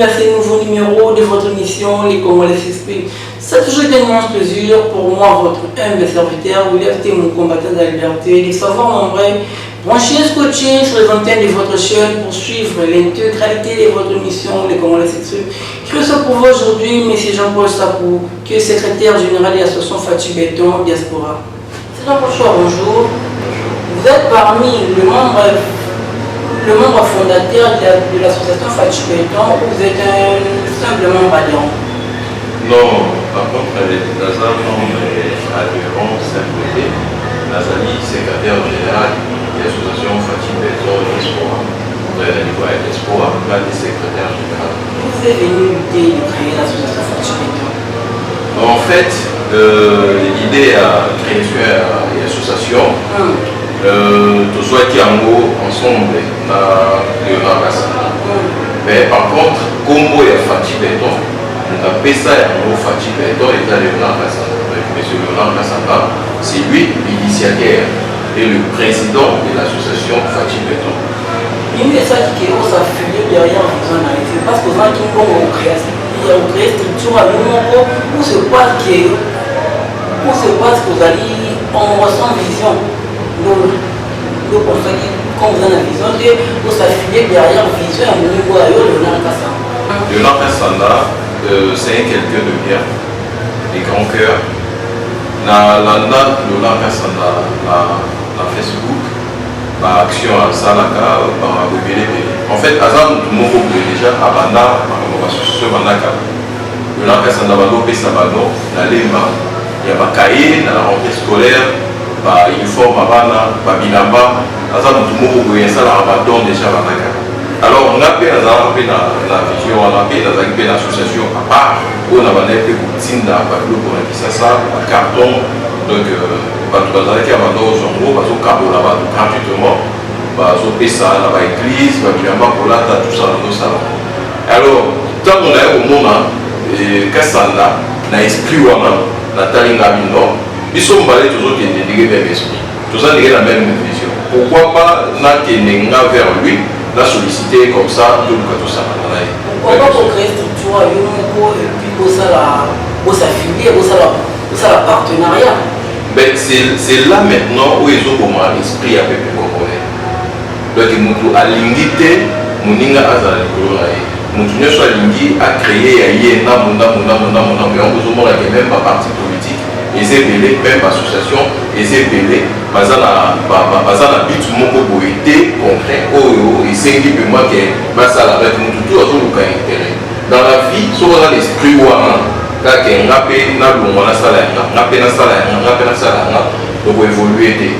à ce nouveau numéro de votre émission Les Congolais s'expriment. Ça a toujours été un immense plaisir pour moi, votre humble serviteur, William T, mon combattant de la liberté, de savoir membrer, brancher, scotcher sur les antennes de votre chaîne pour suivre l'intégralité de votre émission Les Congolais s'expriment. Je reçois pour vous aujourd'hui M. Jean-Paul Sapou, qui est secrétaire général de l'association Fatih Béton Diaspora. C'est Jean-Paul, bonjour. Vous êtes parmi le membre fondateur de l'association Fatih Béton ou vous êtes simplement adhérent? Non, par contre, dans un nombre adhérent simple, Nazali, secrétaire général de l'association Fatih Béton Diaspora. Vous avez dit quoi, Diaspora, pas des secrétaires général. Vous êtes venu l'idée de créer l'association Fatih Béton? En fait, l'idée à créer une association, tout soit qui en haut ensemble dans Léonard Kassanda. Mais par contre, Combo et Fatih Béton, on a fait ça en haut Fatih Béton et dans Léonard Kassanda. Monsieur Léonard Kassanda, c'est lui l'initiateur et le président de l'association Fatih Béton. Il y a ça qui est aux affiliés derrière en faisant la réalité. Parce que vous avez créé structure à l'humour où se passe que vous allez en ressent vision. Nous pensons que comme vous avez la vision, vous s'affiliez derrière la vision à niveau de Léonard Kassanda. Léonard Kassanda, c'est quelqu'un de bien, de grand cœur. Dans Léonard Kassanda, na Facebook, par action à Salaka, par Bébélé. En fait, Azam, tout le monde déjà, à Banda, sur Bandaka. Léonard Kassanda, Bando, Pessabano, na Lemba, il y a ma cahier, dans la rentrée scolaire, par uniforme à Bana, par Bilamba, Azam, tout le monde ça, la Rabadon, déjà, Bandaka. Alors, on a fait la vision, on a fait l'association à part, où on a fait pour Tinda, par le pour ça, un carton, donc, on a fait un carton, là-bas, gratuitement, on fait ça dans l'église, Bilamba, pour là, tout ça dans nos salons. Alors, tant qu'on a au moment, Kassanda, on a esprit, on a Talinga Bino, ils sont balés toujours qui est dédié vers l'esprit. Tout ça, il y a la même vision. Pourquoi pas, n'a vers lui, la solliciter comme ça, tout ça. Pourquoi pas pour créer structure à l'humour et puis pour s'affilier, pour ça la partenariat? Ben, c'est là maintenant où ils ont comme l'esprit à peu près congolais. Donc, il a l'ingité, Mouninga Azal, Moutinho soit l'ingé à créer, mais on besoin de même pas parti politique, ils ont belé, même association, ils ont belé, bazana bit moko boité concret, oh, ils sont dit que moi que ça la avec nous tout intérêt. Dans la vie, soit dans l'esprit ou quand on a fait na salaire, donc évoluer.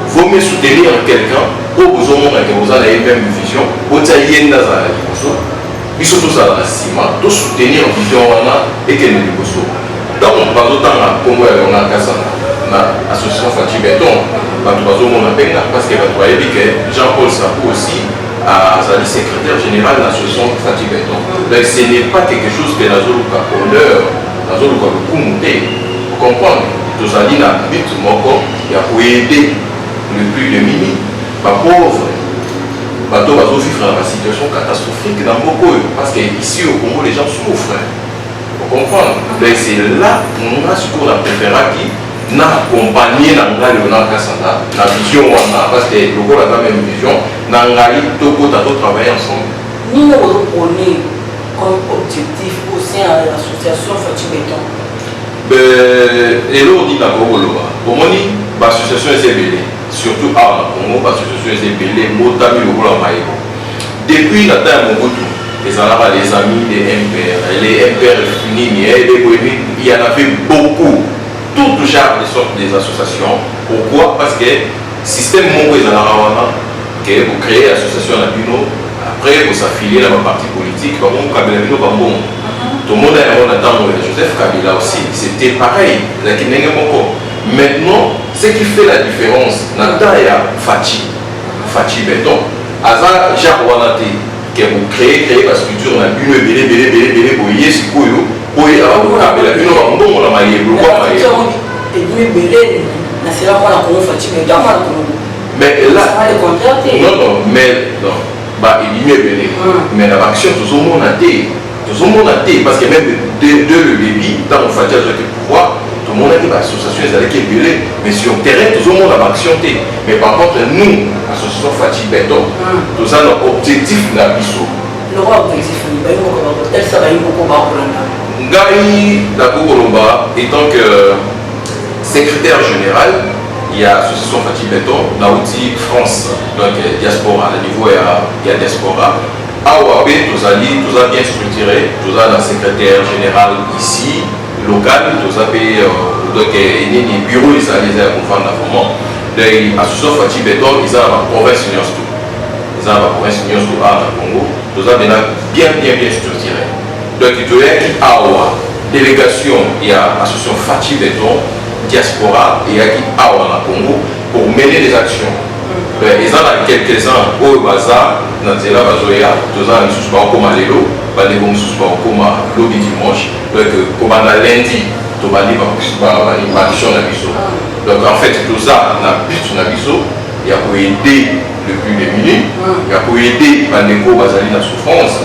Vaut mieux soutenir quelqu'un, au besoin que vous avez la même vision, au tailler dans la vision, ils sont tous à la ciment, tous soutenir la vision et qu'elle est du besoin. Donc, par autant, comme on a l'association Fatih Béton, parce que Jean-Paul Sapou aussi a secrétaire général de l'association Fatih Béton. Donc, ce n'est pas quelque chose que la Zoluka honneur, la Zoluka le Koumouté. Vous comprenez? Tout ça dit dans le but, il y a pour aider le plus de mini, les pauvres, bateau va vivre dans une situation catastrophique dans beaucoup. Parce qu'ici au Congo, les gens souffrent. Vous comprenez? Donc c'est là qu'on a ce qu'on a préféré qui n'a accompagné Léonard Kassanda, la vision, parce que le gars a la même vision, n'a pas travailler ensemble. Nous nous prenons comme objectif au sein de l'association Fatih Béton. Et là on dit d'accord, au moins l'association est belée. Surtout à Congo, l'association est belée, depuis la temps de Mobutu, les amis, les MPR finis, il y en avait beaucoup, tout genre de sortes des associations. Pourquoi? Parce que le système Mongo est que vous créez l'association à Bino, après vous s'affiliez dans le parti politique, tout le monde a entendu Joseph Kabila aussi, c'était pareil. Maintenant, ce qui fait la différence, il y a Fatih Béton, Aza Jarwanate, que vous créez la structure, on a Bino, Boye, Sikoyo, Boye, Kabila, Bino, on a maillé, mais là, non, mais non. bah il y est mais la action tout le monde a été parce que même de le débit dans le fait de pouvoir tout le monde a été association qui est belée mais sur le terrain tout le monde a action mais par contre nous association Fati Beton tout ça notre objectif na biso le objectif tel ça va Ngai Dabouroloba étant que secrétaire général, il y a l'association Fati Beton, Naouti France, donc diaspora, le niveau il y a diaspora. Aouabe, tout ça bien structuré, tout ça la secrétaire général ici, local, tout ça donc il y a des bureaux, ils allaient à confondre la forme. L'association Fati Beton, ils ont la province Union Sto. Ils ont la province Union Sto à Congo, tout ça bien structuré. Donc il y a Awa, délégation, il y a l'association Fati Beton, diaspora, et il y a Awa au Congo pour mener des actions. Ils ont quelques-uns au bazar, dans les bazoya, tous ans ils sont pas comme à l'élo, ils sont pas comme à l'objet dimanche, donc comme à lundi, tout va dire donc en fait tout ça, on a but sur la biso, il y a pour aider le plus démuni, il y a pour aider les bazali dans la souffrance.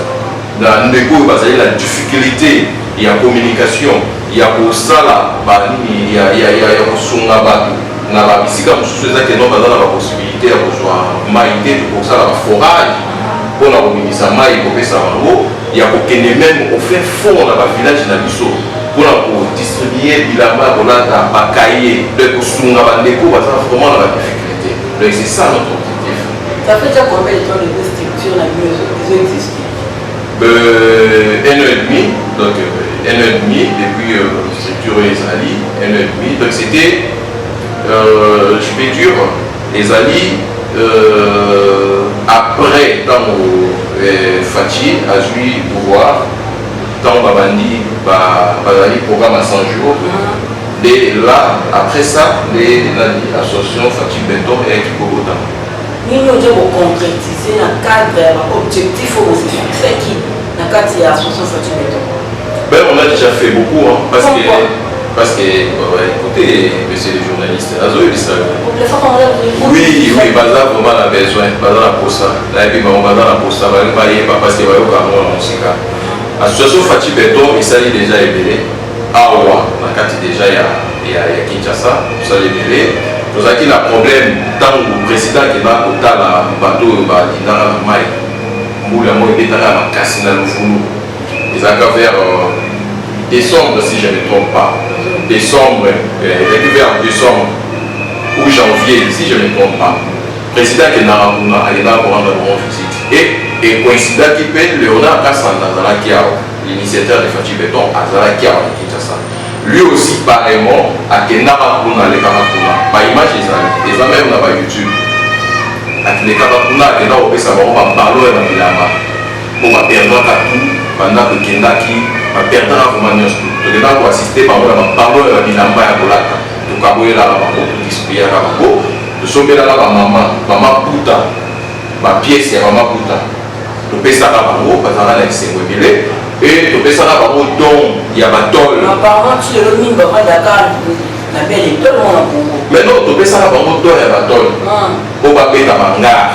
Dans la difficulté, il y a communication, il y a pour ça là, il y a pour songa batu, na la bisika mususu ezaki non baza na possibilité ya kozwa mai te pour ça la forage pour la komimisa mai kopesa bango ya kokende même au fin fond na ba village na biso pour la distribuer bilamba kolata bakaye de kosunga bandeko baza vraiment na la difficulté. Donc c'est ça notre objectif. Ça fait déjà combien de temps les structures na biso existent? Un an et demi, donc un an et demi depuis structure Ezali, un an et demi. Donc c'était, je vais dire, Ezali après dans Fati a joué pouvoir, dans Babandi, Bazali programme à 100 jours. Et là, après ça, l'association Fati Beton et Bogota. Nous devons concrétiser dans le cadre objectif où on s'est fixé qui dans le cadre de l'association Fati Beton. Ben, on a déjà fait beaucoup, hein, parce que écoutez, monsieur les journalistes, oui, Baza vraiment a besoin, Baza la posta, là et puis Baza la posta, parce que l'association Fati Beton, il s'agit déjà ébélé, Awa, dans le cadre déjà il y a Kinshasa, ça l'ébélé. Nous avons un problème tant que le président qui va au bateau dans la maille. Nous avons été dans la casse dans le foulou. Ils ont vers décembre, si je ne me trompe pas. Décembre, vers décembre ou janvier, si je ne me trompe pas. Le président qui est dans la pour rendre une visite. Et coïncident qui peut, Léonard Kassan, l'initiateur de Fati Beton, à Zalakia, à Kinshasa. Lui aussi pareillement à Kenara Kuna les Karakuna. Par image ils ont même dans YouTube. Avec les Karakuna, ils ont ça va parler dans Milama. Pour perdre tout pendant que Kendaki va perdre la Roumanie. Donc ils vont assister par la parole dans Milama à Kolaka. Donc à Boye là pour discuter à Kabako. Nous sommes là maman Puta, ma pièce est maman Puta. Donc ça va pour parce qu'on a laissé mobiler. Et tu peux savoir par où il y a ma tôle. Apparemment, tu le mines, papa Dakar, la belle est telle mon Congo. Mais non, tu peux savoir par où il y a ma tôle. Au papier, ta manga.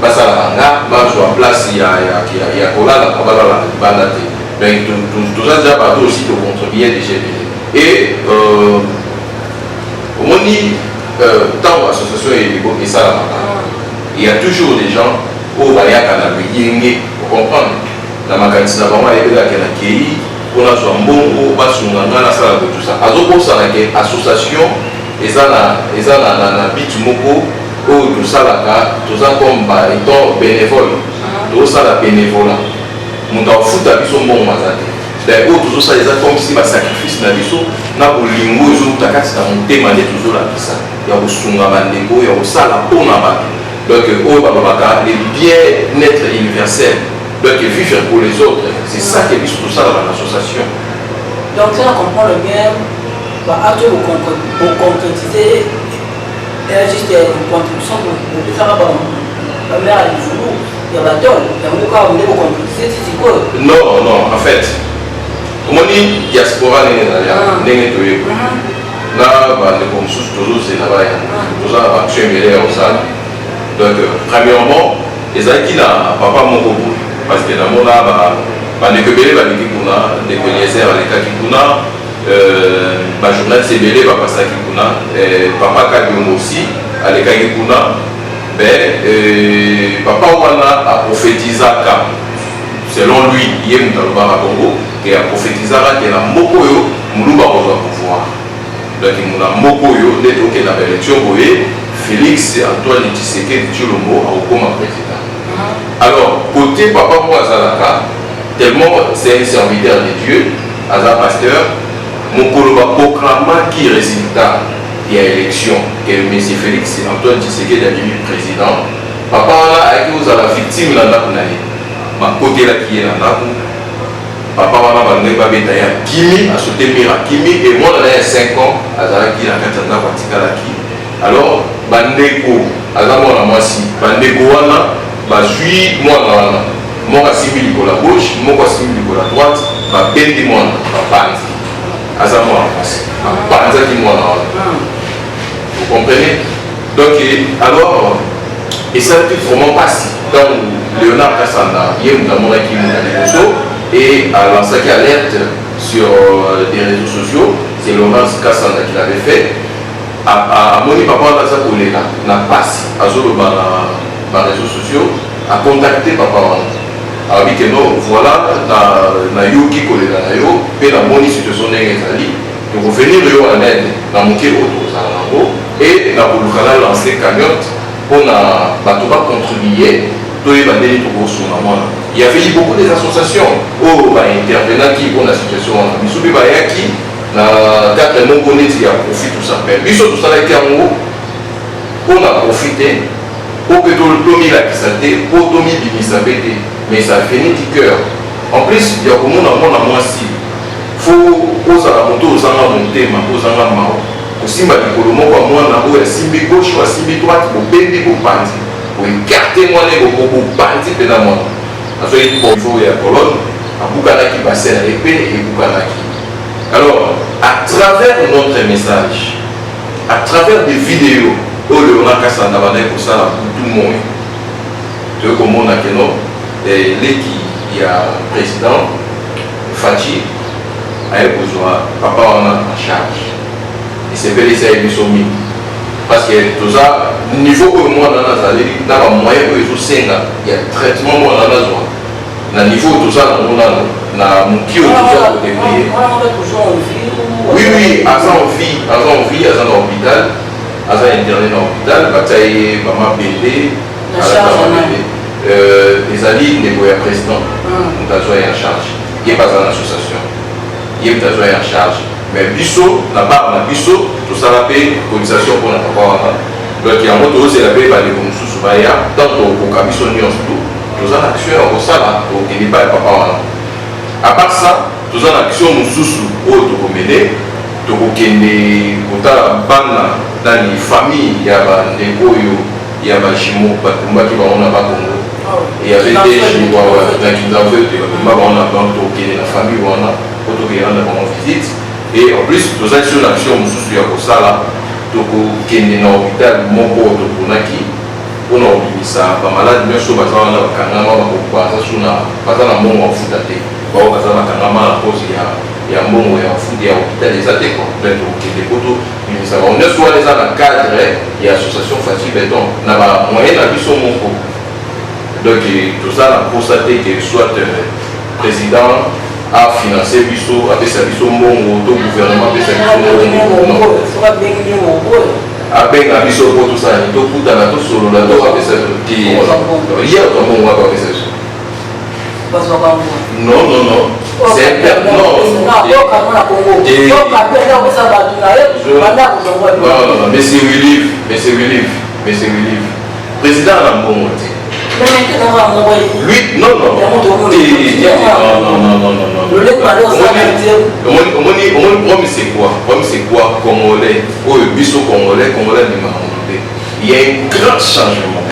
Parce que la manga, sur la place, il y a Kola, la Kabala, la Bandate. Mais tout ça, déjà, partout aussi, tu contribues déjà. Et, au moins, tant l'association est et ça, il y a toujours des gens où il y a un peu pour comprendre. La makanisi na bango ayebelaka na kei mpona zwa mbongo basunga nga nasala ko tout ça azokosala ke association eza na bitu moko oyo tosalaka toza comme étant bénévole tozosala bénévolat moto afuta biso mbongo aza te oyo tozosala eza comme si basacrifice na biso na bolingo ezouta kati na motema nde tozolakisa ya kosunga bandeko ya kosala mpona bato donc oyo balobaka le bien-être universel. Donc vivre pour les autres, c'est ça qui est tout ça dans l'association. Donc si on comprend le bien, pour concrétiser, juste une contribution pour ça va la mère du foulou, il y a la tôle, il y a un cas où on est concrétiser, c'est quoi? Non, en fait, comme on dit, diaspora n'est pas là, comme sous toujours c'est là-bas, tout ça va tuer les au sol. Donc premièrement, ezalaki na papa moko boye parce que namona bandeko ebele baleki kuna ndeko Eliezer alekaki kuna bajournaliste ebele bapasaki kuna papa Kabiongo aussi alekaki kuna papa wana aprophétisaka selon lui ye moto alobaka bongo ke aprophétisaka ke na moko oyo mulumba akozwa pouvoir donc na moko oyo nde tokenda baélection boye Félix Antoine Tshisekedi Tshilombo akokoma président. Alors côté papa mo azalaka tellement c'est un serviteur de Dieu aza pasteur mokolo baproclamaki résultat ya élection que M. Félix Antoine Tshisekedi abimi président papa wana ayaki kozala victime na ndako na ye bakotelaki ye na ndako papa wana balongi babeta ya kimi asote mire akimi et mwana na ye 5 ans azalaki na kati ya ndako atikalaki. Alors bandeko aza mwana mwasi bandeko wana bazwi mwana wana moko asimbi likolo ya gauche moko asimbi likolo ya droite babendi mwana bapanzi aza mwana mwasi bapanzaki mwana wana. Vous comprenez? Donc alors et ça n'était vraiment pas si donc Léonard Kassanda hier nous avons qui et a lancé alerte sur des réseaux sociaux. C'est Léonard Kassanda qui l'avait fait. À mon papa dans sa collègue n'a pas si à zolo dans les réseaux sociaux a contacté papa a dit que non voilà na yoki collègue na yo pe la moni situation n'ezali de revenir yo en aide dans mon kilo et na bolukala lancer cagnotte pour na bato ba contribuer to y bandeli to suna mona. Il y avait beaucoup des associations où ba intervenant qui pour la situation na bisubi ba yaki na quatre mon connaître il y a profit tout ça mais biso tout ça là qui amour on a profité pour que tout le tomi la qui s'até pour tomi bimisa bete mais ça finit du cœur en plus il y a comme on a moi si faut ozala moto ozanga montema ozanga mao kosimba likolo moko ya mwana oyo asimbi gauche oyo asimbi droite bobendi bopanzi boekarte mwana bopanzi mpe na mwana azoyi niveau ya colonne abukanaki bassin na ye mpe ebukanaki. Alors à travers notre message à travers des vidéos oyo Léonard Kassanda bandaki kosala butu moi toyokomona keno leki ya président Fachi aye kozwa papa wana en charge esepelisa ye biso mingi parce que toza niveau oyo mwana nazali na bamoyen oyo ezosenga ya traitement mwana nazwa na niveau toza nango nano na moki oyo toza kodeplie. Oui aza en vie aza na hôpital aza interné na hôpital batia ye bamabende ezali ndeko ya président moto azwa ye en charge ye baza na association ye moto azwa ye en charge mais biso na barre na biso tosala mpe cotisation mpona papa wana donc yango tozela mpe bandeko mosusu baya tant tokoka biso nyonso tu toza na action ya kosala tokende pa ya papa wana. À part ça toza na action mosusu oyo tokomene tokokende kotala bana nani famille ya bandeko oyo ya bajimo batumbaki bango na bakongo et y avait des jumeaux na kinzambe te batumba bango na bango tokende na famille wana po tokeyanda bango visite et en plus tozali sur l'action mosusu ya kosala tokokende na hôpital moko toponaki mpona kobimisa bamalade nyonso baza wana bakangama baza na mbongo ya kofuta te bao baza bakangama na cause ya mbongo ya kofuta ya hôpital eza te donc tokokende po tobimisa bango nyonso wana eza na cadre ya association Fachi Beton na bamoyen na biso moko donc toza na posa te ke soit président a financé biso apesa biso mbongo to gouvernement apesa biso mbongo abenga biso po tosala tokutana tosolola to apesa te ye tombongo wako apesa biso non c'est non monsieur Williv président na mbongo te lui non omoni c'est quoi congolais oyo biso congolais de il y a un grand changement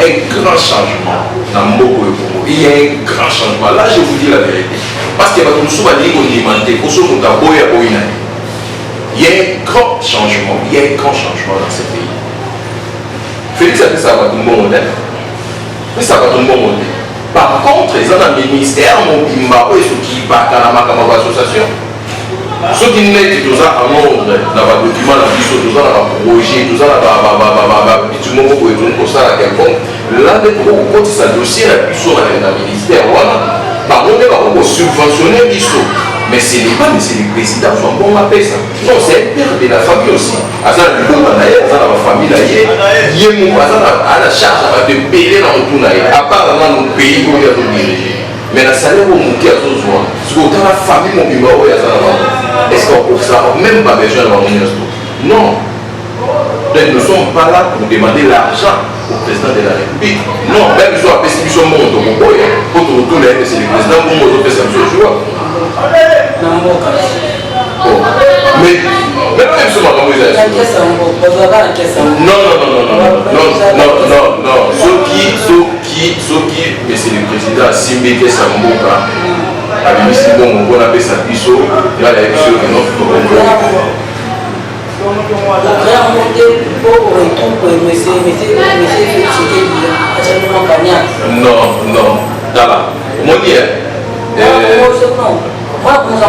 dans mboka oyo Congo. Il y a un grand changement là, je vous dis la vérité parce que bato mosusu balingi kondimante koso moto aboya boyina il y a un grand changement dans ce pays. Félix apesa bato mbongo te ça va tomber au monde. Par contre, ils ont un ministère, mon bimba, et ceux qui battent à la association. Ceux qui n'ont tout ça en ordre, dans le document, dans le projet, tout ça, tout le monde peut être comme ça à quelconque. Là, quand ça dossier, la puissance dans le ministère, voilà. Par contre, on va subventionner l'ISO. Mais ce n'est pas, mais c'est le président qui a un bon appel ça. Non, c'est un père de la famille aussi. À ça, le bon d'ailleurs, à la famille, il y a la charge de payer dans le tour. À part dans le pays où il y a tout dirigé. Mais la salaire au monde qui a tout besoin. Parce que dans la famille, mon bimba, est-ce qu'on trouve ça? Même pas besoin d'avoir un resto. Non. Donc nous ne sommes pas là pour demander l'argent au président de la République. Non, même si on a fait ce monde, pour retourner, c'est le président pour nous faire ça ce jour. Mais non, même si on a non, ceux qui, mais c'est le président Simbeke Samboka, avec M. Bon, on appelle ça Bisso, il y a la émission de notre non, Dala. Mon Dieu. Moi, pour ça,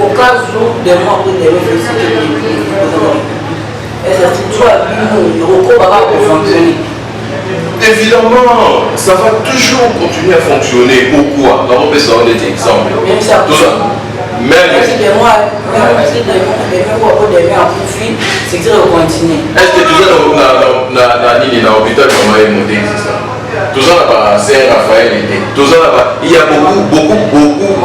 au cas où des mois pour des évidemment, ça va toujours continuer à fonctionner. Pourquoi? On peut s'en donner des exemples. Tout ça. Même si des mois, c'est que ça va continuer. Est-ce que tout ça dans l'hôpital comment est monté, c'est ça? Tout ça là-bas, c'est Raphaël était. Tout ça là-bas, il y a beaucoup.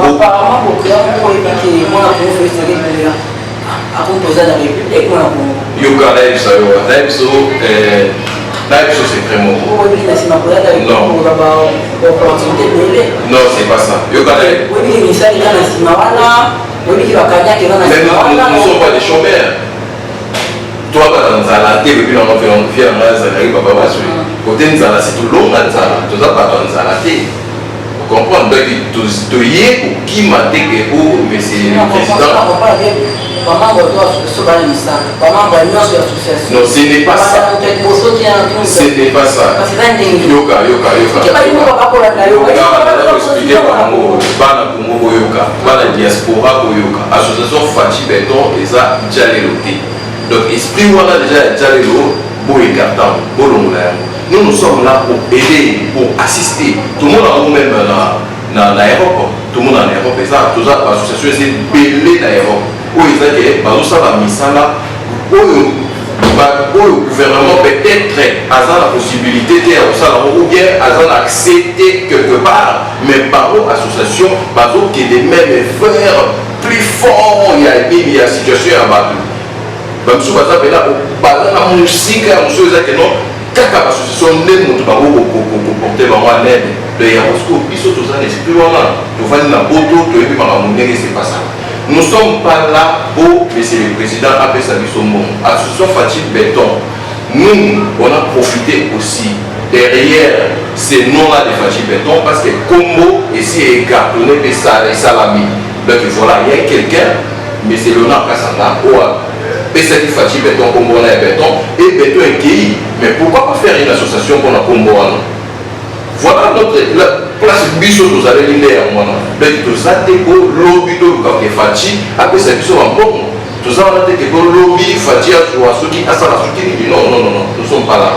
Apparemment, beaucoup de gens ont évoqué, moi, pour faire ce qu'il y a à composer dans la République, moi, pour. Yoga, Naipso, c'est très mauvais. Non. Non, c'est pas ça. Yoga, mais nous ne sommes pas des chômeurs. Toi, dans Zala, tu es venu dans l'environnement, tu es venu dans Zala, côté Nzala, c'est tout long, Nzala. Tu n'as pas dans Zala. Vous comprenez? Donc, tu y es pour qui m'a dit que mais c'est le président. Non, ce n'est pas ça. Ce n'est pas ça. Yoga. Bana diaspora yoga. Association Fati Béton et ça, donc, esprit voilà déjà nous nous sommes là pour aider, pour assister. Tout le monde a même dans l'aéroport. Tout le monde en Europe et ça, tout ça, l'association c'est belé d'aéroport. Où ils ont dit, ça va mis ça là. Où le gouvernement peut-être a la possibilité ou bien a accepté quelque part, mais par l'association, par exemple, qui est des mêmes faire plus fort, il y a une situation à battre. Même si vous avez là, la musique, non, kaka association ndenge moto bango porter bango en aide de Yamoussoukro biso tous en esprit wana tovandi na boto toyebi makambo ndenge c'est pas ça. Nous sommes pas là pour monsieur le président apesa biso mbongo. Association Fati Béton, nous on a profité aussi derrière ces noms-là de Fati Béton parce que Combo ici est cartonné et salami. Donc voilà, il y a quelqu'un, mais c'est Léonard Kassanda et c'est Fati Béton, Combo et Béton, et Béton est qui. Mais pourquoi pas faire une association pour la Combo? Voilà notre place biso vous allez l'idée moi. Mais tout ça c'est pour lobby de Fati, après c'est biso en bon. Tout ça on a été pour lobby Fati à ceux qui a ça la soutien. Non, nous sommes pas là.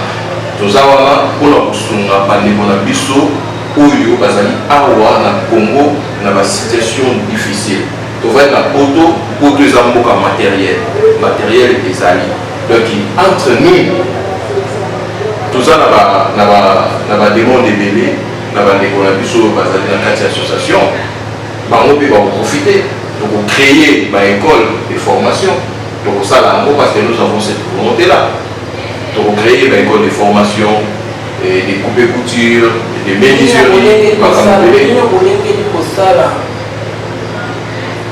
Tout ça on a pour la kusunga pande pour la biso oyo bazali awa na Congo na ba situation difficile. Tu vois la photo pour deux amboka matériel et ali. Donc entre nous tout ça n'a pas démon de bébé n'a pas décollé biso bazali na quatre association bango pe va profiter donc créer ma école de formation donc ça là parce que nous avons cette volonté là donc créer ma école de formation et des coupes couture des menuiseries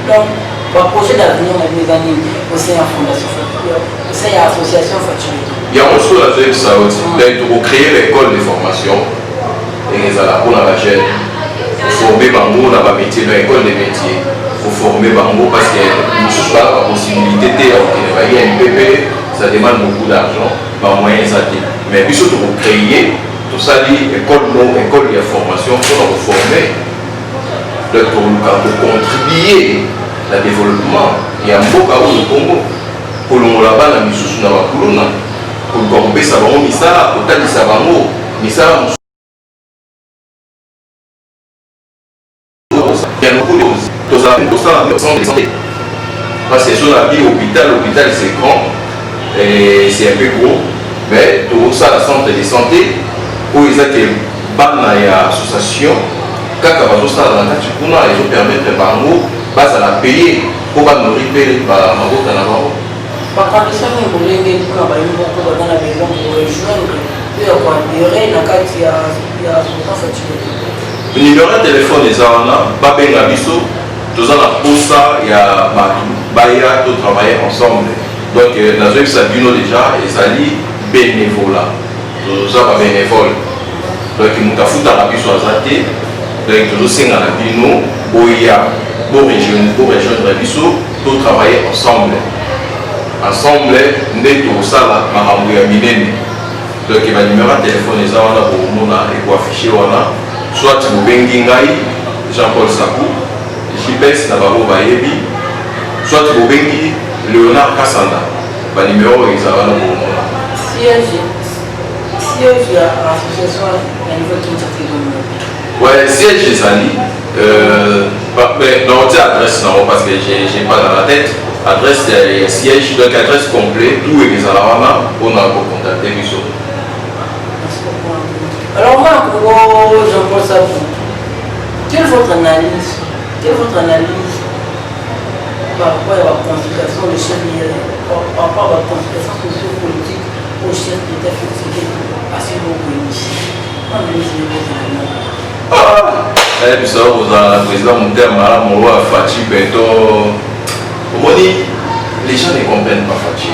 donc, pour projet d'avenir, on a des années aussi en fondation, aussi en association Fati. Il y a un chose à faire ça aussi. Pour créer l'école de formation, et les pour la jeune, pour former Bango dans la métier, dans l'école des métiers, pour former Bango parce que nous n'avons pas la possibilité de faire un PP, ça demande beaucoup d'argent, par moyen ça. Mais puis surtout pour créer tout ça dit école de formation pour former pour contribuer au développement et à Mboka au Congo pour le là-bas la mission na bakuluna pour corrompre ça va misala pour tali ça va mo misala il y a beaucoup de choses tout ça de santé parce que sur la vie l'hôpital c'est grand et c'est un peu gros mais tout ça la centre de santé où ils ont que bana ya association kaka bazosala na kati kuna ezopermettre bango bazala paye po banori mpe bamabota na bango bakanisa nini bolenge mpona balingi moko baza na besoin korejoindre mpe ya koadere na kati ya association fatigué numéro ya telefone eza wana babenga biso toza na posa ya bato baya to travailler ensemble donc nazoyebisa bino déjà ezali bénévolat toza babénévole donc moto afutaka biso aza te donc tozosenga na bino boya borejoindre biso to travailler ensemble nde tosala makambo ya minene donc banimero ya telefone eza wana bomona ekoafishe wana soit bobengi ngai Jean-Paul Sakou JPS na bango bayebi soit bobengi Léonard Kassanda banimero eza wana bomona siège ya association ya niveau Kinshasa ouais, siège ezali mais non, c'est adresse non parce que j'ai pas dans la tête adresse siège donc adresse complète tout est à la wana on a contacter biso. Alors moi pour Jean-Paul Sakou quelle est votre analyse par rapport à la consultation de chef par rapport à la consultation socio-politique au chef d'État fatigué à ce moment biso kozala na président Mutema molo Fachi Beto omoni les gens ne comprennent pas Fachi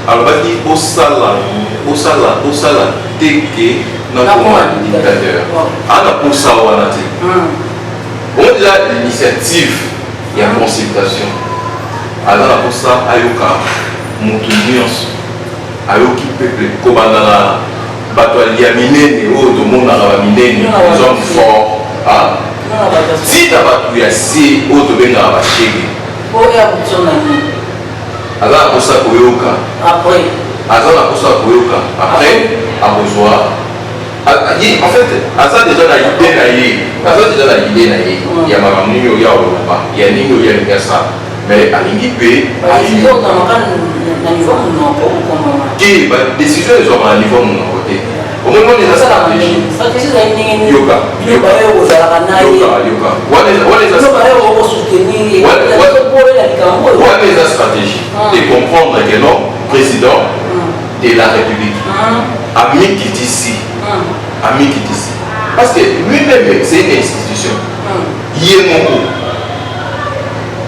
alobaki osala teke na koma dictateur ana posa wana te on déjà l'initiative ya consultation aza na posa ayoka motu nyonso ayoki peuple kobanda na bato ya minene oyo tomonaka baminene les hommes forts ti na bato ya se oyo tobengaka bashege aza na posa koyoka après akozwa en fait aza déjà na idée na ye ya makambo nini oyo ya oloba ya nini oyo alingi asala mais alingi mpe badécision ezwaka na niveau monoko te omoni eza stratégie yoka wana eza stratégie de comprendre que non président de la République amikitisi parce que lui-même c'est une institution ye moko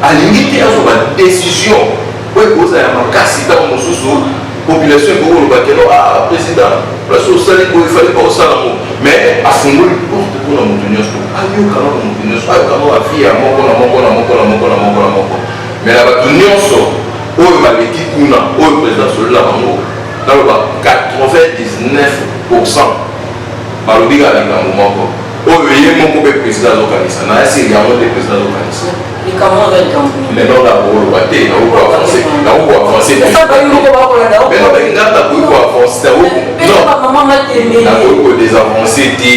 alingi te azwa badécision po ekozala ya makasi ntango mosusu population ekokoloba keno président place osali boye efali pa osala ngo mais afungoli porte mpona moto nyonso ayokana na moto nyonso ayokana bafie ya moko mais na bato nyonso oyo baleki kuna oyo président solola bango naloba 99% balobi kaka likambo moko oyo ye moko mpe président azokanisa na yasili yango te président azokanisa maintenant nakoloba te nakokoavance nakoki kodésavance te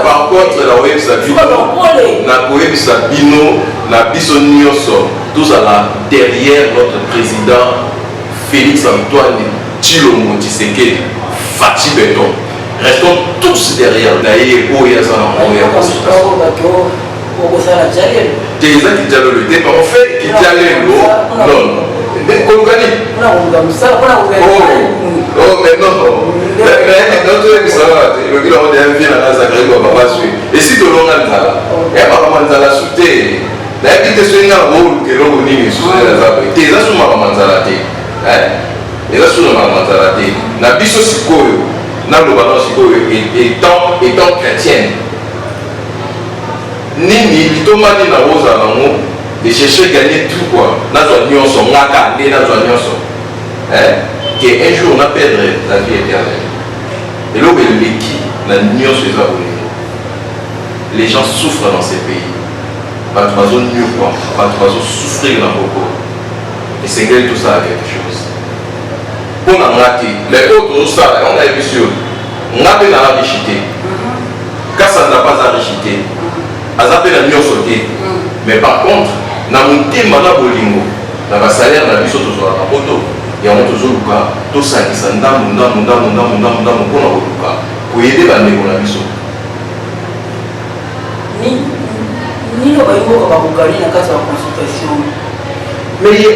par contre nakoyebisa bino na biso nyonso tozala derrière notre président Félix Antoine Tshilombo Tshisekedi Fachi Beto. Restons tous derrière d'ailleurs où il y a ça en des gens qui dialoguent le débat en fait qui dialoguent non mais Kongani oh mais non notre émission le bilan de vie dans la Zagreb va pas suivre et si de l'on a nzala et pas nzala souté la petite soigna rôle que l'on dit sur la Zagreb des gens sont pas nzala té eza solo makambo te na biso sikoyo naloba na sikoyo étant chrétienne nini litomani na ozala nango de chercher à gagner tout quoi. N'a pas de nyonso, n'a pas de nyonso. Qu'un jour on a perdre la vie éternelle. Et là où il est qui, la nyonso est abonnée. Les gens souffrent dans ces pays. Pas de façon mieux quoi, pas de façon souffrir dans beaucoup. Et c'est que tout ça a quelque chose. On a raté, les autres ça, on a vu sur. On a fait la richité. Quand ça n'a pas à richité, on a fait la mieux sauter. Mais par contre, na monté mana bolingo, na ba salaire na biso to zo la poto. Ya on to zo luka, to sa ki sa ndamu mpona koluka. Ko aider ba ndeko na biso. Ni le baïmo va vous gagner la case de la consultation. Mais il y a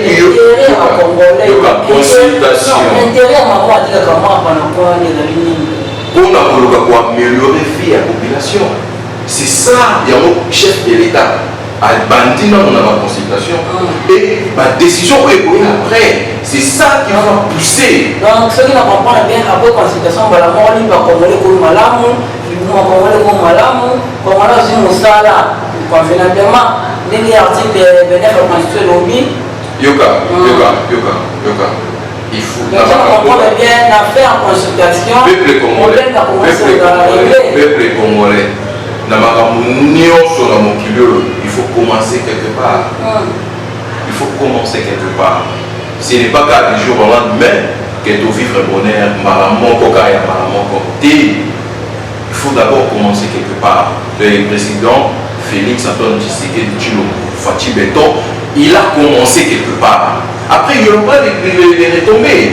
la consultation. L'intérêt à maman a dit que maman pendant quoi les amis. Pour améliorer la vie de la population. C'est ça, il y a un chef de l'État. À bandit dans la consultation. Et la décision est prise après. C'est ça qui va pousser. Donc ceux qui ne comprennent bien après la consultation, la mort libre va comme le malamu. Comme on a dit, convenablement, les articles de la Constitution lobby. Yoga. Il faut. Les gens comprennent bien l'affaire en consultation. Peuple congolais. Il faut commencer quelque part. Il faut commencer quelque part. Ce n'est pas qu'à du jour au lendemain que tu vivre le bonheur, il faut d'abord commencer quelque part. Le président Félix Antoine Tshisekedi Tshilombo Fachi Beton, il a commencé quelque part. Après, il y aura les retombées.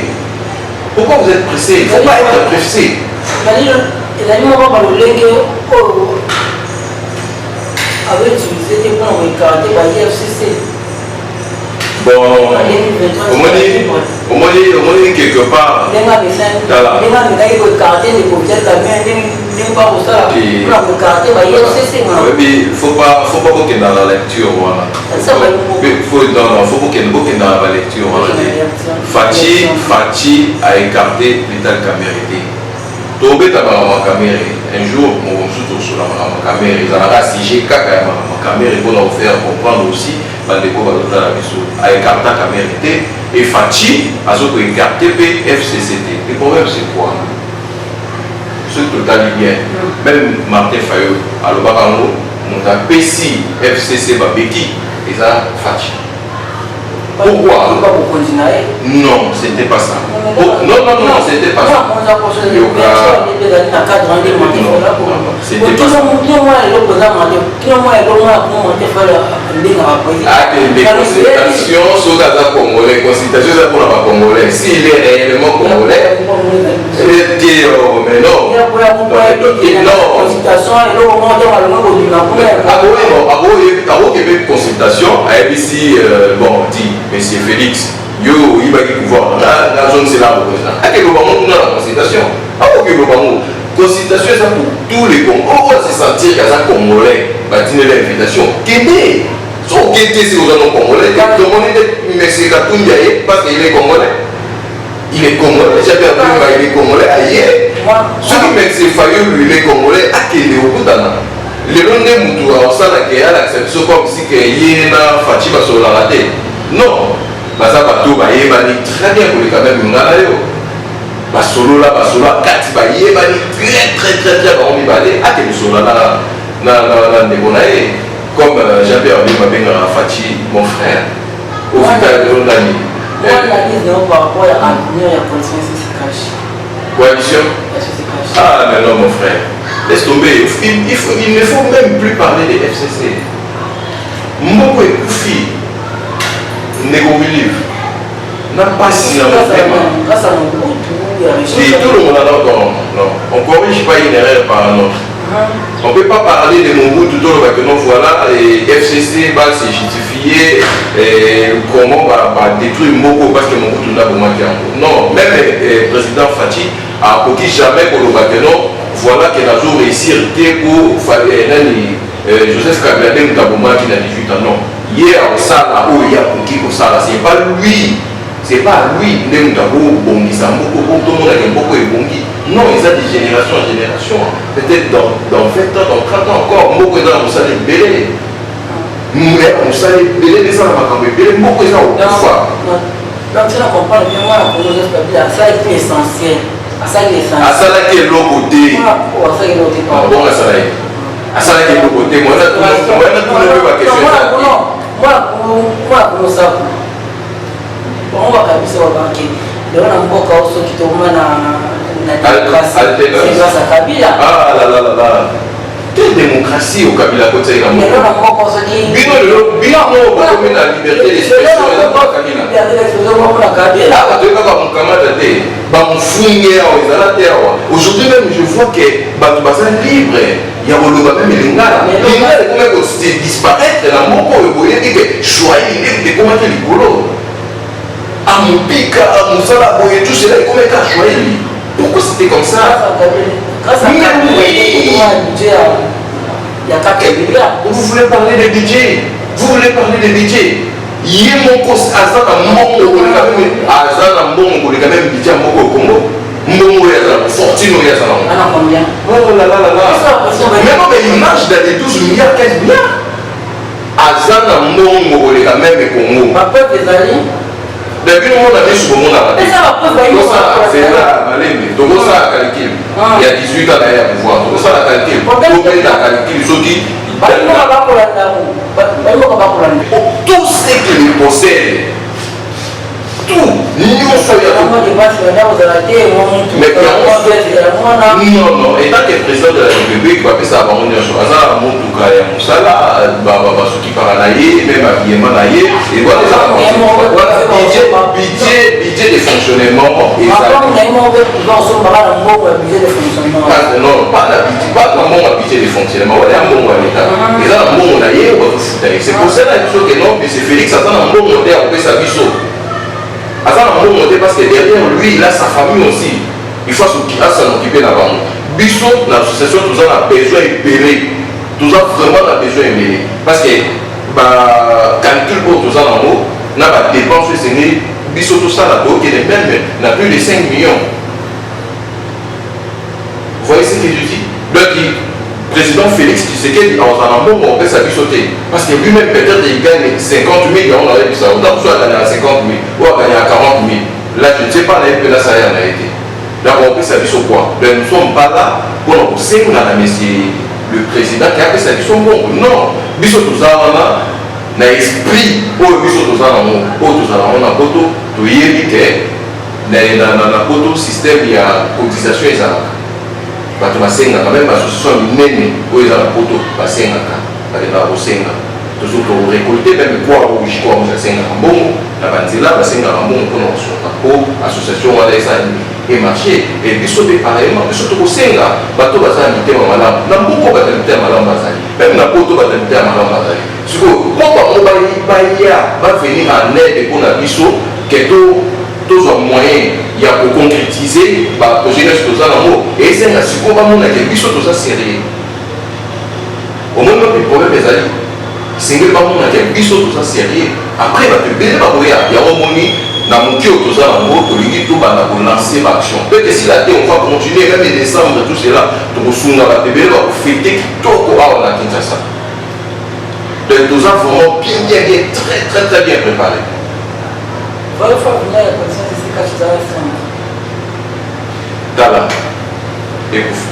Pourquoi vous êtes pressé? Il ne faut pas être pressé. Il a dit avait utilisé des plans regardés par l'IFCC. Bon, au moins quelque part. Il faut pas qu'il dans la lecture. Il faut qu'il dans la lecture. Fachi a écarté l'État camérité. Un jour, on se sur la caméra, ils ont rassigé la caméra pour leur faire comprendre aussi a écarté la caméra et Fachi a écarté FCCT. Le problème c'est quoi? Ce total bien. Même Martin Fayot, à l'Obarango, on a PCI, FCC Babeki, et ça Fachi. Pourquoi? Non, c'était pas ça. Non, c'était pas ça. Des consultations sur la Congolais, consultation pour la Congolais. S'il est réellement Congolais, mais non. Consultation, ici, bon, dit, monsieur Félix, yo, il va pouvoir, la zone c'est là, à quel moment on a la consultation? Consultation, c'est pour tous les Congolais. On va se sentir qu'il y a un Congolais, va dîner l'invitation. Qu'aider? Son guetté, c'est aux gens Congolais. Mais c'est Katoundiaye, parce qu'il est Congolais. Il est Congolais, j'ai perdu, il est Congolais ailleurs. Ce qui met ses faillots, lui, il est Congolais, à quel est au bout d'un an. Les gens Moutou, on sent qu'il y a l'acceptation comme si il y a Fatima sur la raté. Non, ça va tout, très bien pour les caméras, Basolo là, Kati, très bon, il va aller à quel sur la comme Jean-Pierre Bima Fachi, mon frère, au vital de l'Ondani. Par rapport à la coalition, coalition? Ah, mais non, mon frère. Laisse tomber. Il ne faut même plus parler des FCC. Moko et Koufi, Négo-Biliv, n'a pas si la grâce à mon goût, tout le monde a l'ordre. Non, on ne corrige pas une erreur par un autre. On ne peut pas parler de mon goût tout le monde que non, voilà, les FCC va se justifier comment va détruire Moko parce que mon goût n'a pas manqué. Non, même le président Fachi a coquille jamais pour le Bakeno. Voilà qu'il a toujours réussi pour Joseph Kabila qui n'a 18 ans. Non. Hier, au Sala, où il y a coquille au Sala, c'est pas lui. C'est pas lui. Non, ils ont des générations en génération. Peut-être dans 20 ans, dans 30 ans encore, Moko est dans le Sala belé. Mais on s'allait belé les gens à Macambé, belé beaucoup de gens au pouvoir. Donc tu ne comprends bien, moi, pour nous autres, ça est essentiel. Ça est essentiel. À ça là qui est l'autre côté. Pour ça est l'autre côté. Bon, à ça là. À ça là qui est l'autre côté. Moi, là, tout le monde va question. Moi, pour ça, on va caler ça au banquier. Donc, on a beaucoup de choses qui tombent dans la démocratie. Ah là là là là. Quelle démocratie au Kabila côté de la mort? Bino, comme la liberté d'expression et la Kabila. Ah, tu vas voir mon camarade de aujourd'hui même, je vois que Batubasa libre. Il y a même Lingala. Lingala est comme disparaître dans mon corps. Vous voyez que choisir les comment il est boulot. À mon pic, à mon salaire, tout cela est comme un choisir. Pourquoi c'était comme ça? Vous voulez parler de budget? Vous voulez parler de budget? Il y a mon cause à ça, à mon Congo, quand même budget à mon Congo. Mon fortune, il y a ça. Oh là là là là. Même il marche dans les 12 milliards, 15 milliards. Azana Mongo, quand même Congo. Ma peuple des alliés. Depuis le monde a mis sur le monde à la c'est là, donc ça a calcul. Il y a 18 ans derrière pouvoir. Donc ça a calcul. Combien a calcul ceux qui. Tout ce qu'ils possèdent. Tout. Nous sommes non, étant que président de la République, va faire ça avant une chose. Ça, mon tout cas, mon salaire, ce qui part à naïe, même habillement naïe, et voilà budget de fonctionnement. Non, pas le budget de fonctionnement, on est un bon l'État. Et là, un bon naïe, c'est pour ça que non, mais c'est Félix, ça un bon modèle, on peut s'aviser. Azan a monté parce que derrière lui, il a sa famille aussi. Il faut s'en occuper là-bas. Bissot, l'association, tout ça a besoin de payer. Tout ça vraiment a besoin de payer. Parce que, calcul pour tout ça en haut, n'a pas de dépenses, c'est né. Bissot, tout ça là-bas, qui est même, n'a plus de 5 millions. Vous voyez ce que je dis? Donc, le président Félix Tshisekedi, en Zanambo, on peut s'abisoter. Parce que lui-même, peut-être, il gagne 50 000, on aurait dit ça. On a besoin de gagner à 50 000, ou à gagner à 40 000. Là, je ne sais pas, là, ça y en a été. Là, on peut s'abisoter quoi? Nous ne sommes pas là pour nous pousser, on a monsieur le président qui a fait sa mission. Non, biso tout ça, on a un esprit, pour biso tout ça, on a poto, tout y est, dans la poto système, il y a cotisation et ça. Bato basenga quand même association minene oyo za poto basenga ka baleba bosenga toujours pour récolter même quoi rouge quoi basenga mbongo na banzela basenga mbongo pour soka po association wala esa et marché et biso de pareillement biso to bosenga bato baza mitema malamu na mbongo bato mitema malamu bazali même na poto bato mitema malamu bazali siko papa mobali baya va venir en aide pour na biso que tous les moyens il y a pour concrétiser le projet de ce et c'est un support à mon avis tout ça sérieux au moins le problème des alliés c'est que pas mon avis tout ça sérieux après il va te payer il y a au moins dans mon cœur tout ça pour lancer l'action peut-être si la terre on va continuer même en décembre tout cela pour fêter tout au la Kinshasa donc tout ça vraiment bien très bien préparé. Vai falar a condição de cicatrização. Tá lá. Écoute.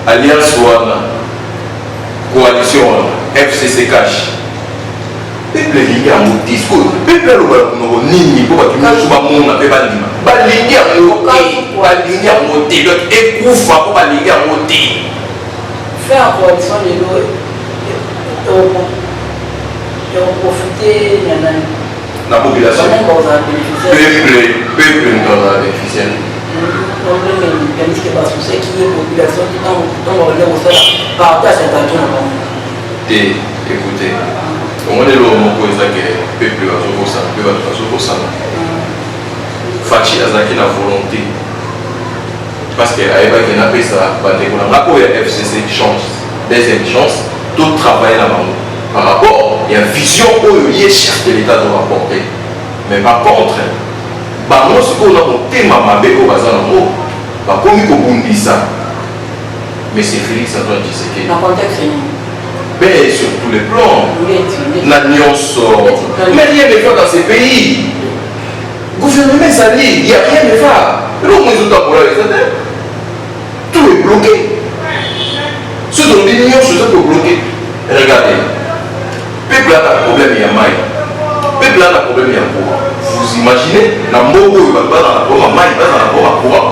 Alliance Wana, coalition FCC Cash. Peuple lié à mon discours. Peuple le nini pour que nous soyons mon appel bandima. Baligné à mon thé. Donc écoute pour baligné à mon thé. Faire en coalition de l'eau et on profiter de la population. Peuple dans la bénéficiaire. Écoutez, on est là au moment que le peuple va se Fachi Azaki la volonté. Parce que Aïba n'a pas ça, rapport à FCC change, deuxième chance, tout travail là-bas. Par rapport, il y a une vision où il y a chef de l'État doit rapporter. Mais par contre, moi, ce qu'on a monté, ma bébé au bazar, par bakomi kobundisa mais c'est Félix Antoine Tshisekedi dans le contexte mais sur tous les plans na nyonso mais rien ne va dans ces pays gouvernement ezali il y a rien ne va eloko ezotambola eza te tout est bloqué ceux dont dit nyonso eza bloqué regardez peuple a un problème ya mai peuple a un problème ya courant vous imaginez na mboka oyo bato baza na problème mai baza na problème courant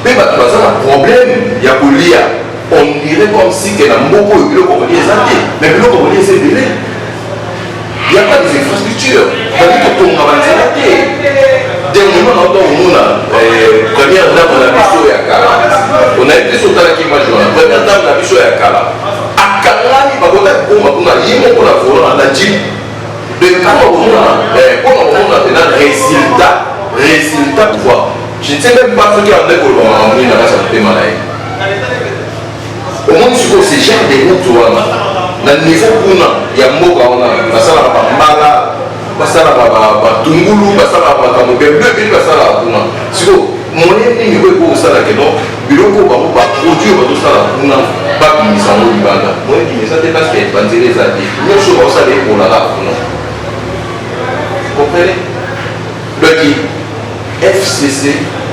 mpe bato baza na problème ya kolia on dirait comme si que na mboka oyo biloko kolia eza te mais biloko kolia eza ebele il n'y a pas des infrastructures bali kotonga banzela te dernièrement na oto omona première dame na biso ya kala onayebi te so otalaki image wana première dame na biso ya kala akangami bakotaki koma kuna ye moko na volant na jip mpona komona pena résultat pouvoir je ne sais même pas soki ande kolobama mamoni na kati ya motema na ye omoni sikoyo ce genre de route wana na niveau kuna ya mboka wana basalaka bambala basalaka batungulu basalaka makambo ebele ebele basalaka kuna sikoyo moyen nini oyo ekokosalaka no biloko bango baproduit bazosala kuna babimisa yango libanda moyen bimisa te parceke banzela eza te nyonso baosala ekolaka kuna comprenez donc FCC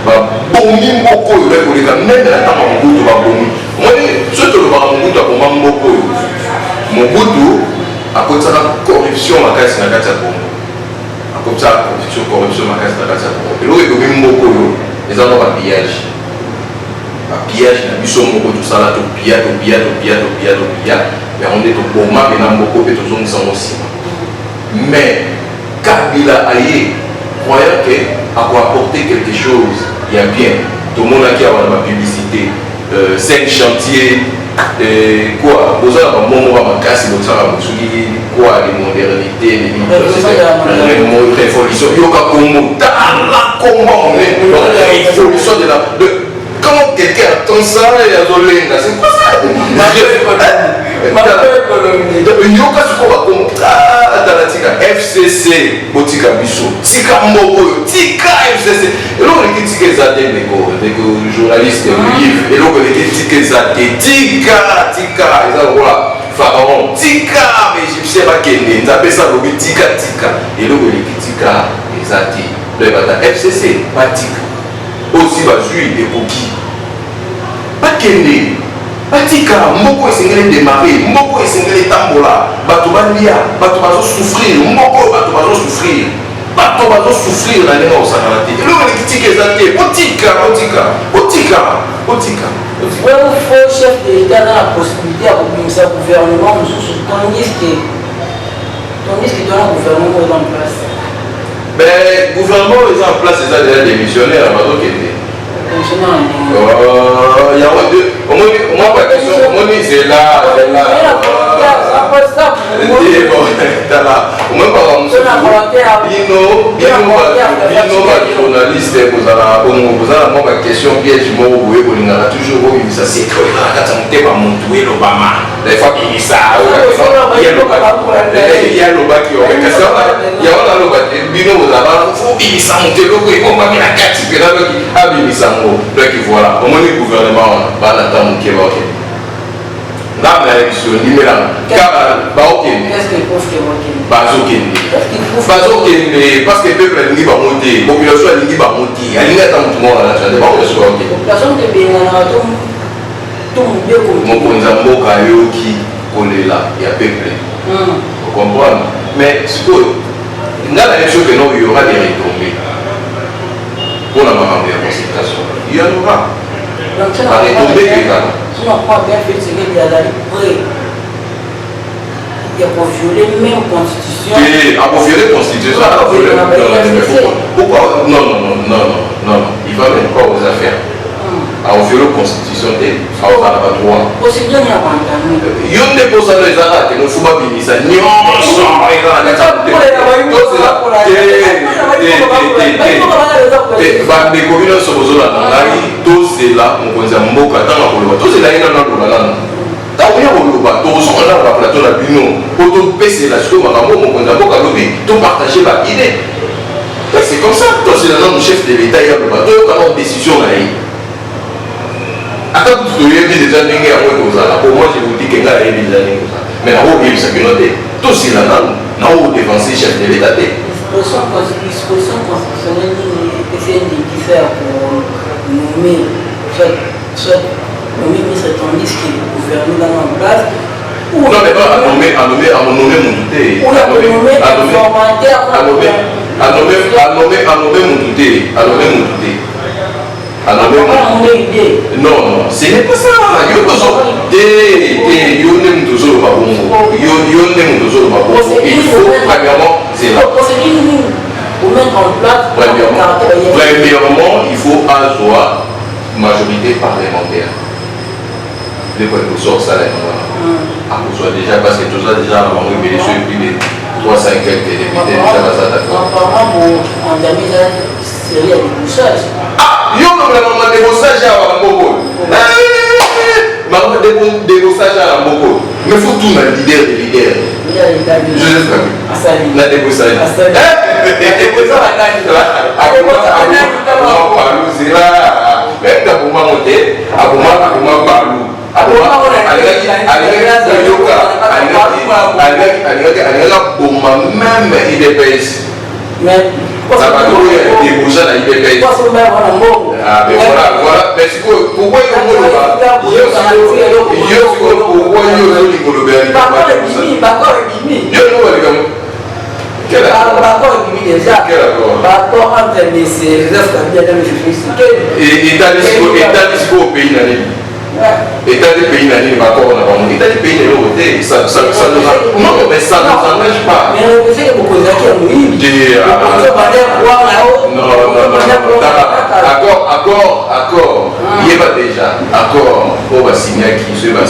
babomi mboka oyo bakoleka meme na ntango mobutu babomi moni soki tolobaka mobutu akoma mboka oyo mobutu akotisaka corruption makasi na kati ya Congo akotisaka corruption makasi na kati ya Congo eloko ekomi mboka oyo eza no bapillage na biso moko tosala topia yango nde toboma pena mboka mpe tozongisa ngo nsima mais Kabila aye croyant que à apporter quelque chose il y a bien tout le monde qui a la publicité 5 chantiers quoi besoin d'un moment à ma casse quoi les modernités les révolution yoka como la comment on est révolution de la comment quelqu'un attend ça et a zolenga c'est quoi ça yoka sukoba como FCC botika biso tika moko tika FCC eloko leki tika eza te ndeko journaliste livre eloko leki tika eza te tika eza lokola pharaon tika baegyptien bakende nzapesa lobi tika eloko leki tika eza te loyebata FCC batika osi bazwi ekoki bakende batika moko esengeli démarre moko esengeli tambola bato balia bato bazosouffrir moko bato bazosouffrir na ndenge osakana te eloko likitika eza te otika faut chef de l'État dans la possibilité à obéir au gouvernement tandis que dans le gouvernement est en place ben gouvernement est en place eza déjà démissionnaire bazokende moi pas question omoni zela bino bajournaliste kozala mwa baquestion piège moko boye kolingaka toujours obimisa seke oyekana kati ya motema motu elobama fois bimisa yalobaki kasi yango naloba te bino kozala obimisa motu eloko ekombami na kati mpe naloki abimisa ngo donc voilà omoni gouvernement wana banata moke baokende ndamna ya biso ndimelanga kaka baokende bazokende parce que peuple alingi bango te population alingi bango te alingi ata motu moko nationale bango nyonso baokende mokonzi ya mboka ayoki kolela ya peuple ocomprendre mais sikoyo nga na yeso keno y aura des retombées mpona makambo ya consultation y en aura baretombé kekana pour violer même constitution. Pour violer constitution, pourquoi non, il va même pas aux affaires. À violer constitution, on n'a pas droit. Procédure n'y a pas il y a des personnes qui ne faut pas venir ça. Ntango ya koloba tozokona na plateau na bino po topesela sikoyo makambo mokonzi ya mboka alobi topartage baidée c'est comme ça tozela nano chef de l'état ya loba toyokana décision na ye déjà dingue à moi comme ça. Pour moi, je vous dis que là, il est déjà dingue comme ça. Mais là, il y a une noté. Tout c'est là, non, on défense chef de l'État. Disposition constitutionnelle qui fait pour nommer soit nommer ministre tandis que le gouvernement en place. Non, mais pas à nommer Moutouté. Ou à nommer informateur. Non, non, ce n'est pas ça. Il faut premièrement, c'est là. Pour mettre en place, premièrement, il faut avoir majorité parlementaire. Les points de sort, ça là. Déjà, parce que tout ça, déjà, on a eu des plus de 3-5 quelques députés, déjà, ça d'accord. Apparemment, on a mis une série de débouchages. Ah, il y a un débouchage à Mboko. Débouchage à Mboko. Mais il faut tout le leader. Joseph Kabila. La débouchage. Ça va nous déboucher dans l'IPPS. Ah, mais voilà. Mais pourquoi État des pays n'anime pas encore État des pays n'est voté, ça nous non, mais ça nous empêche pas. Mais vous savez que vous posez à oui. Accord. Il y a pas déjà accord pour signer qui se va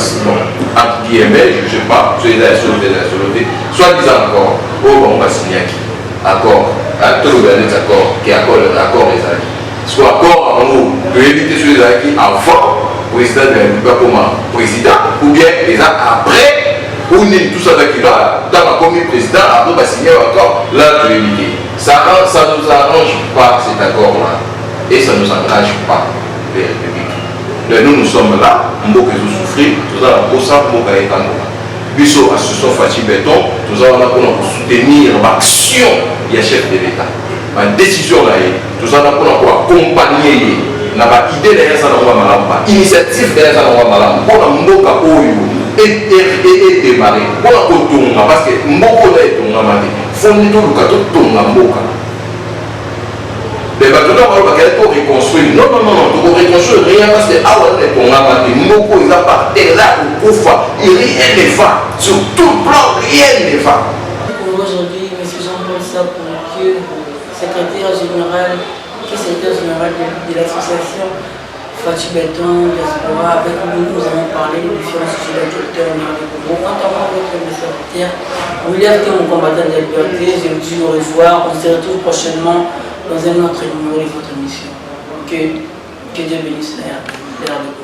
entre guillemets, je ne sais pas, soit disant accord, on va signer qui accord, à tout le accord, qui est accord les acquis. Soit accord en nous de éviter ceux qui avant président de la République comme président, ou bien les après, ou tout ça qui va, dans la commune président, après on va signer encore là de l'éviter. Ça ne nous arrange pas cet accord-là, et ça ne nous engage pas les républiques. Nous sommes là, nous avons souffrir, nous avons ça, nous avons Bissot, association Fatih Béton, nous avons là pour soutenir l'action du chef de l'État. Ma décision là, nous avons pour accompagner. Na ba idée derrière ça dans malamba, initiative derrière ça dans malamba. Pour la mboka oyo et démarrer. Pour la kotonga parce que mboko na etonga mate. Fondi to lukato tonga mboka. Les bateaux là on va reconstruire. Non, tu reconstruire rien parce que awa na etonga mate. Mboko il a pas là au kufa. Rien ne va. Sur tout plan rien ne va. Aujourd'hui, M. Jean-Paul Sapourdieu, secrétaire général de l'association Fatih Béton, Diaspora, avec nous avons parlé des différents sujets d'actualité au Congo, notamment votre secrétaire William T, mon combattant de la liberté. Je vous dis au revoir. On se retrouve prochainement dans un autre numéro de votre émission. Que Dieu bénisse l'air de